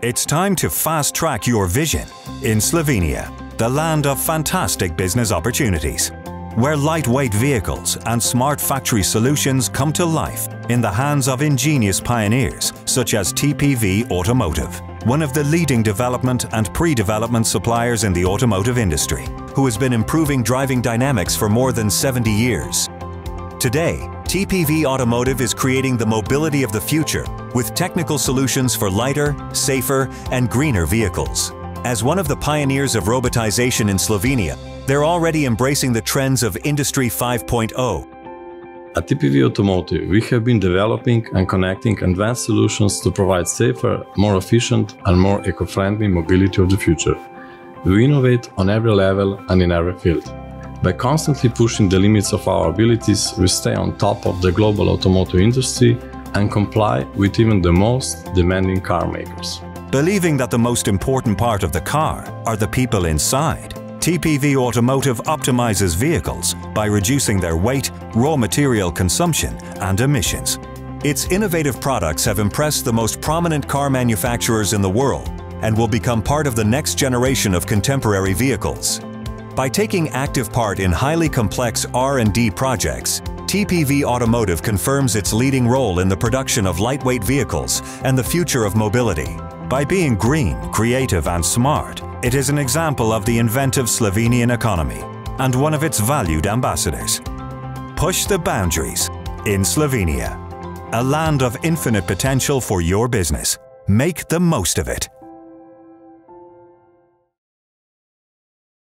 It's time to fast-track your vision in Slovenia, the land of fantastic business opportunities, where lightweight vehicles and smart factory solutions come to life in the hands of ingenious pioneers such as TPV Automotive, one of the leading development and pre-development suppliers in the automotive industry, who has been improving driving dynamics for more than 70 years. Today, TPV Automotive is creating the mobility of the future with technical solutions for lighter, safer, and greener vehicles. As one of the pioneers of robotization in Slovenia, they're already embracing the trends of Industry 5.0. At TPV Automotive, we have been developing and connecting advanced solutions to provide safer, more efficient, and more eco-friendly mobility of the future. We innovate on every level and in every field. By constantly pushing the limits of our abilities, we stay on top of the global automotive industry and comply with even the most demanding car makers. Believing that the most important part of the car are the people inside, TPV Automotive optimizes vehicles by reducing their weight, raw material consumption, and emissions. Its innovative products have impressed the most prominent car manufacturers in the world and will become part of the next generation of contemporary vehicles. By taking active part in highly complex R&D projects, TPV Automotive confirms its leading role in the production of lightweight vehicles and the future of mobility. By being green, creative, and smart, it is an example of the inventive Slovenian economy and one of its valued ambassadors. Push the boundaries in Slovenia, a land of infinite potential for your business. Make the most of it.